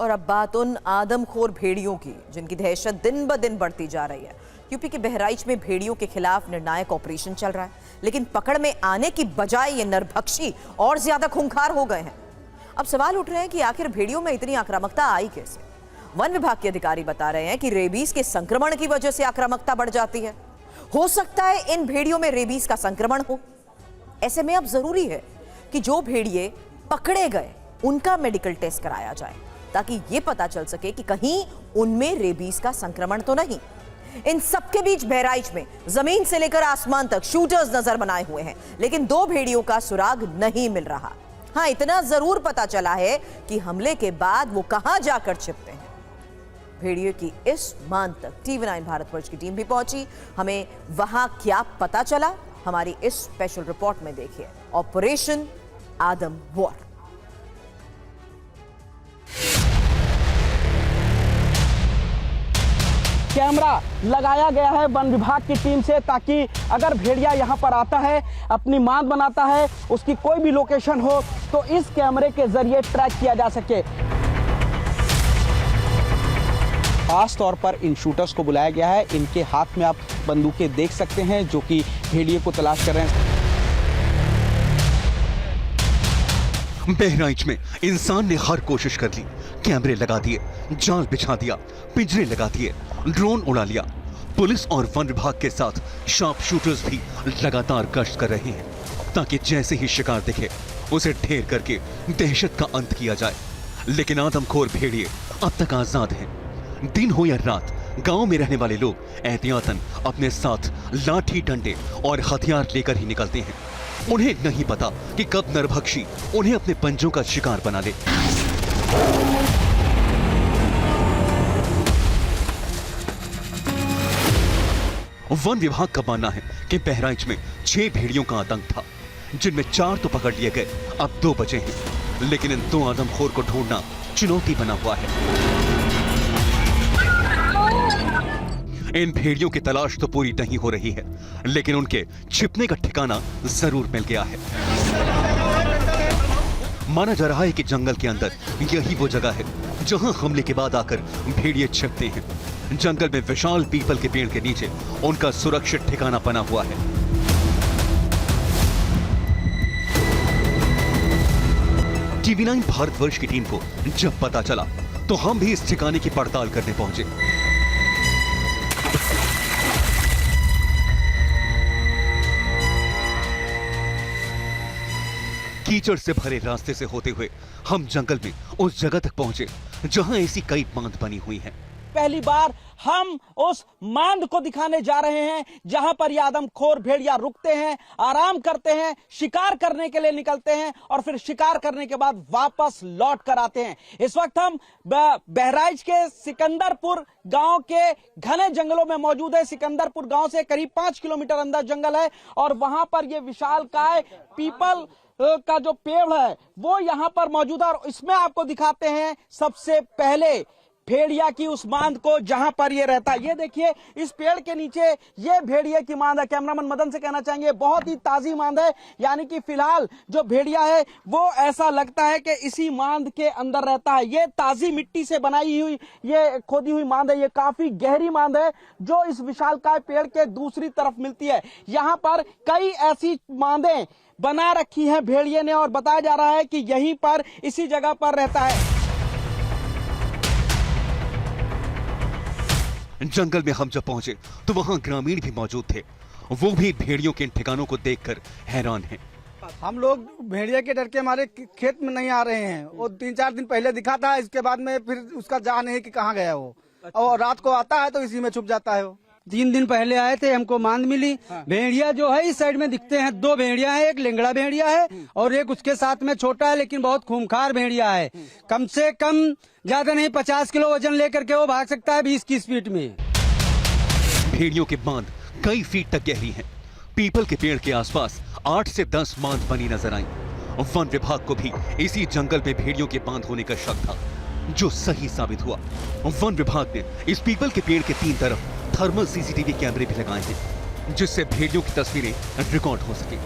और अब बात उन आदमखोर भेड़ियों की जिनकी दहशत दिन ब दिन बढ़ती जा रही है। यूपी के बहराइच में भेड़ियों के खिलाफ निर्णायक ऑपरेशन चल रहा है, लेकिन पकड़ में आने की बजाय ये नरभक्षी और ज्यादा खूंखार हो गए हैं। अब सवाल उठ रहे हैं कि आखिर भेड़ियों में इतनी आक्रामकता आई कैसे। वन विभाग के अधिकारी बता रहे हैं कि रेबीज के संक्रमण की वजह से आक्रामकता बढ़ जाती है। हो सकता है इन भेड़ियों में रेबीज का संक्रमण हो। ऐसे में अब जरूरी है कि जो भेड़िए पकड़े गए उनका मेडिकल टेस्ट कराया जाए, ताकि यह पता चल सके कि कहीं उनमें रेबीज का संक्रमण तो नहीं। इन सबके बीच बहराइच में जमीन से लेकर आसमान तक शूटर्स नजर बनाए हुए हैं, लेकिन दो भेड़ियों का सुराग नहीं मिल रहा। हां, इतना जरूर पता चला है कि हमले के बाद वो कहां जाकर छिपते हैं। भेड़ियों की इस मान तक TV9 भारतवर्ष की टीम भी पहुंची। हमें वहां क्या पता चला, हमारी इस स्पेशल रिपोर्ट में देखिए। ऑपरेशन आदम वॉर। कैमरा लगाया गया है वन विभाग की टीम से, ताकि अगर भेड़िया यहां पर आता है, अपनी मांद बनाता है, उसकी कोई भी लोकेशन हो तो इस कैमरे के जरिए ट्रैक किया जा सके। खास तौर पर इन शूटर्स को बुलाया गया है। इनके हाथ में आप बंदूकें देख सकते हैं, जो कि भेड़िए को तलाश कर रहे हैं। बहराइच में इंसान ने हर कोशिश कर ली। कैमरे लगा दिए, जाल बिछा दिया, पिंजरे लगा दिए, ड्रोन उड़ा लिया। पुलिस और वन विभाग के साथ शार्प शूटर्स भी लगातार गश्त कर रहे हैं, ताकि जैसे ही शिकार दिखे उसे ढेर करके दहशत का अंत किया जाए। लेकिन आदमखोर भेड़िए अब तक आजाद हैं। दिन हो या रात, गांव में रहने वाले लोग एहतियातन अपने साथ लाठी, डंडे और हथियार लेकर ही निकलते हैं। उन्हें नहीं पता कि कब नरभक्षी उन्हें अपने पंजों का शिकार बना ले। वन विभाग का मानना है कि बहराइच में 6 भेड़ियों का आतंक था, जिनमें 4 तो पकड़ लिए गए, अब 2 बचे हैं। लेकिन इन 2 आदमखोर को ढूंढना चुनौती बना हुआ है। इन भेड़ियों की तलाश तो पूरी नहीं हो रही है, लेकिन उनके छिपने का ठिकाना जरूर मिल गया है। माना जा रहा है कि जंगल के अंदर यही वो जगह है जहां हमले के बाद आकर भेड़िए छिपते हैं। जंगल में विशाल पीपल के पेड़ के नीचे उनका सुरक्षित ठिकाना बना हुआ है। TV9 भारतवर्ष की टीम को जब पता चला तो हम भी इस ठिकाने की पड़ताल करने पहुंचे। कीचड़ से भरे रास्ते से होते हुए हम जंगल में उस जगह तक पहुंचे जहां ऐसी कई बांध बनी हुई हैं। पहली बार हम उस मांद को दिखाने जा रहे हैं जहां पर ये आदमखोर भेड़िया रुकते हैं, आराम करते हैं, शिकार करने के लिए निकलते हैं और फिर शिकार करने के बाद वापस लौट कर आते हैं। इस वक्त हम बहराइच के सिकंदरपुर गांव के घने जंगलों में मौजूद है। सिकंदरपुर गांव से करीब 5 किलोमीटर अंदर जंगल है और वहां पर ये विशालकाय पीपल का जो पेड़ है वो यहाँ पर मौजूद है। और इसमें आपको दिखाते हैं सबसे पहले भेड़िया की उस मांद को जहां पर ये रहता है। ये देखिए, इस पेड़ के नीचे ये भेड़िया की मांद है। कैमरामैन मदन से कहना चाहेंगे, बहुत ही ताजी मांद है, यानी कि फिलहाल जो भेड़िया है वो ऐसा लगता है कि इसी मांद के अंदर रहता है। ये ताजी मिट्टी से बनाई हुई, ये खोदी हुई मांद है। ये काफी गहरी मांद है जो इस विशालकाय पेड़ के दूसरी तरफ मिलती है। यहाँ पर कई ऐसी मांदें बना रखी हैं भेड़िए ने और बताया जा रहा है कि यहीं पर इसी जगह पर रहता है। जंगल में हम जब पहुंचे तो वहां ग्रामीण भी मौजूद थे। वो भी भेड़ियों के इन ठिकानों को देखकर हैरान हैं। हम लोग भेड़िया के डर के हमारे खेत में नहीं आ रहे हैं। वो 3-4 दिन पहले दिखा था, इसके बाद में फिर उसका जान नहीं कि कहाँ गया वो। और रात को आता है तो इसी में छुप जाता है वो। 3 दिन पहले आए थे, हमको मांद मिली। हाँ। भेड़िया जो है इस साइड में दिखते हैं, 2 भेड़िया है, एक लेंगड़ा भेड़िया है और एक उसके साथ में छोटा है लेकिन बहुत खूंखार भेड़िया है। कम से कम ज्यादा नहीं 50 किलो वजन लेकर के वो भाग सकता है 20 की स्पीड में। भेड़ियों की बांध कई फीट तक गहरी है। पीपल के पेड़ के आसपास 8 से 10 बांध बनी नजर आई। वन विभाग को भी इसी जंगल में भेड़ियों के बांध होने का शक था, जो सही साबित हुआ। वन विभाग ने इस पीपल के पेड़ के 3 तरफ थर्मल CCTV कैमरे भी लगाए हैं, जिससे भेड़ियों की तस्वीरें रिकॉर्ड हो सके।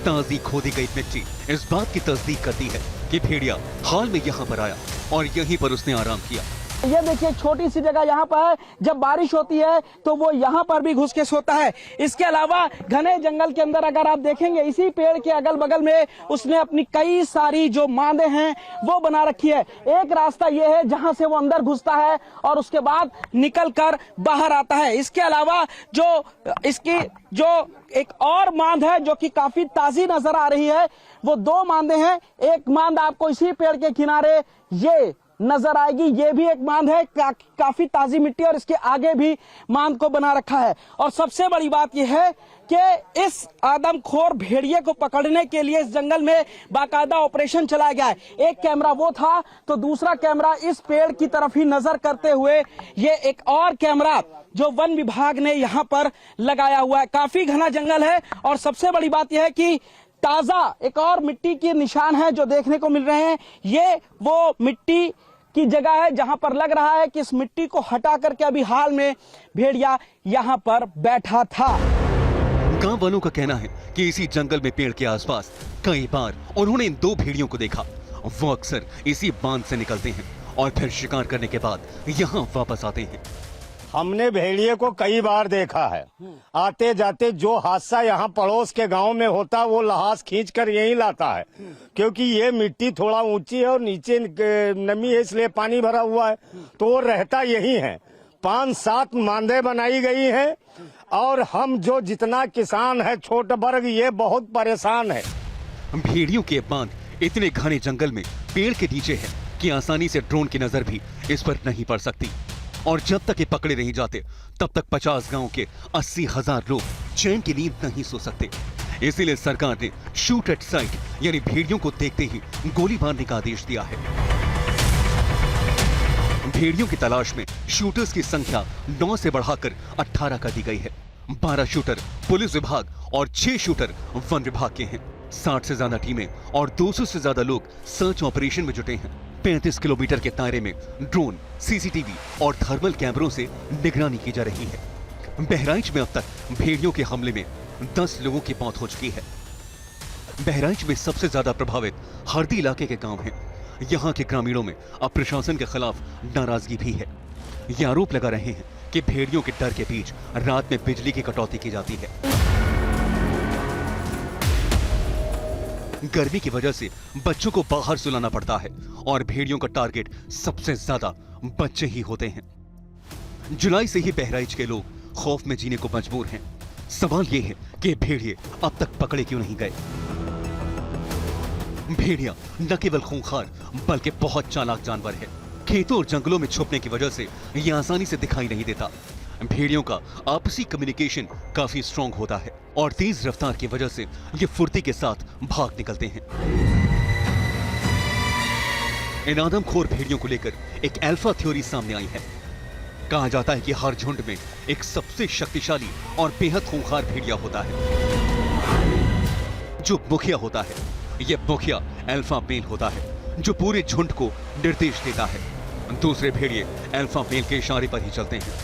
ताजी खोदी गई मिट्टी इस बात की तस्दीक करती है कि भेड़िया हाल में यहाँ पर आया और यहीं पर उसने आराम किया। ये देखिए छोटी सी जगह यहाँ पर है, जब बारिश होती है तो वो यहाँ पर भी घुस के सोता है। इसके अलावा घने जंगल के अंदर अगर आप देखेंगे इसी पेड़ के अगल बगल में उसने अपनी कई सारी जो मांदे हैं वो बना रखी है। एक रास्ता ये है जहां से वो अंदर घुसता है और उसके बाद निकल कर बाहर आता है। इसके अलावा जो इसकी जो एक और मांद है जो कि काफी ताजी नजर आ रही है, वो दो मांदे हैं। एक मांद आपको इसी पेड़ के किनारे ये नजर आएगी, ये भी एक मांद है, काफी ताजी मिट्टी और इसके आगे भी मांद को बना रखा है। और सबसे बड़ी बात यह है कि इस आदमखोर भेड़िए को पकड़ने के लिए इस जंगल में बाकायदा ऑपरेशन चलाया गया है। एक कैमरा वो था तो दूसरा कैमरा इस पेड़ की तरफ ही नजर करते हुए ये एक और कैमरा जो वन विभाग ने यहाँ पर लगाया हुआ है। काफी घना जंगल है और सबसे बड़ी बात यह है कि ताजा एक और मिट्टी के निशान है जो देखने को मिल रहे हैं। ये वो मिट्टी की जगह है जहां पर लग रहा है कि इस मिट्टी को हटा करके अभी हाल में भेड़िया यहां पर बैठा था। गांव वालों का कहना है कि इसी जंगल में पेड़ के आसपास कई बार उन्होंने इन दो भेड़ियों को देखा। वो अक्सर इसी बांध से निकलते हैं और फिर शिकार करने के बाद यहाँ वापस आते हैं। हमने भेड़िए को कई बार देखा है। आते जाते जो हादसा यहाँ पड़ोस के गांव में होता वो लहास खींच कर यहीं लाता है, क्योंकि ये मिट्टी थोड़ा ऊंची है और नीचे नमी है इसलिए पानी भरा हुआ है, तो वो रहता यही है। 5-7 मांदे बनाई गई हैं और हम जो जितना किसान है छोट वर्ग ये बहुत परेशान है। भेड़ियों के बांध इतने घने जंगल में पेड़ के नीचे है कि आसानी से ड्रोन की नजर भी इस पर नहीं पड़ सकती और जब तक ये पकड़े नहीं जाते तब तक 50 गांव के 80,000 लोग चैन की नींद नहीं सो सकते। इसीलिए सरकार ने शूट एट साइट यानी भेड़ियों को देखते ही गोली मारने का आदेश दिया है। भेड़ियों की तलाश में शूटर्स की संख्या 9 से बढ़ाकर 18 कर दी गई है। 12 शूटर पुलिस विभाग और 6 शूटर वन विभाग के हैं। 60 से ज्यादा टीमें और 200 से ज्यादा लोग सर्च ऑपरेशन में जुटे हैं। 35 किलोमीटर के दायरे में ड्रोन, सीसीटीवी और थर्मल कैमरों से निगरानी की जा रही है। बहराइच में अब तक भेड़ियों के हमले में 10 लोगों की मौत हो चुकी है। बहराइच में सबसे ज्यादा प्रभावित हरदी इलाके के गांव हैं। यहाँ के ग्रामीणों में अब प्रशासन के खिलाफ नाराजगी भी है। ये आरोप लगा रहे हैं कि भेड़ियों के डर के बीच रात में बिजली की कटौती की जाती है। गर्मी की वजह से बच्चों को बाहर सुलाना पड़ता है और भेड़ियों का टारगेट सबसे ज्यादा बच्चे ही होते हैं। जुलाई से ही बहराइच के लोग खौफ में जीने को मजबूर हैं। सवाल यह है कि भेड़िए अब तक पकड़े क्यों नहीं गए। भेड़िया न केवल खूंखार बल्कि बहुत चालाक जानवर है। खेतों और जंगलों में छुपने की वजह से यह आसानी से दिखाई नहीं देता। भेड़ियों का आपसी कम्युनिकेशन काफी स्ट्रॉन्ग होता है और तेज रफ्तार की वजह से ये फुर्ती के साथ भाग निकलते हैं। इन आदमखोर भेड़ियों को लेकर एक अल्फा थ्योरी सामने आई है। कहा जाता है कि हर झुंड में एक सबसे शक्तिशाली और बेहद खूंखार भेड़िया होता है जो मुखिया होता है। यह मुखिया अल्फा मेल होता है जो पूरे झुंड को निर्देश देता है। दूसरे भेड़िए अल्फा मेल के इशारे पर ही चलते हैं।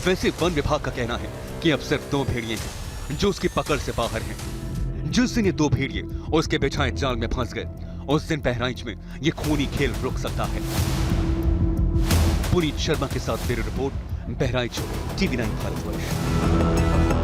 वैसे वन विभाग का कहना है कि अब सिर्फ 2 भेड़िए हैं जो उसकी पकड़ से बाहर हैं। जिस दिन ये 2 भेड़िए उसके बिछाए जाल में फंस गए उस दिन बहराइच में ये खूनी खेल रुक सकता है। पुनीत शर्मा के साथ bureau report, Bahraich, TV9 Bharatvarsh.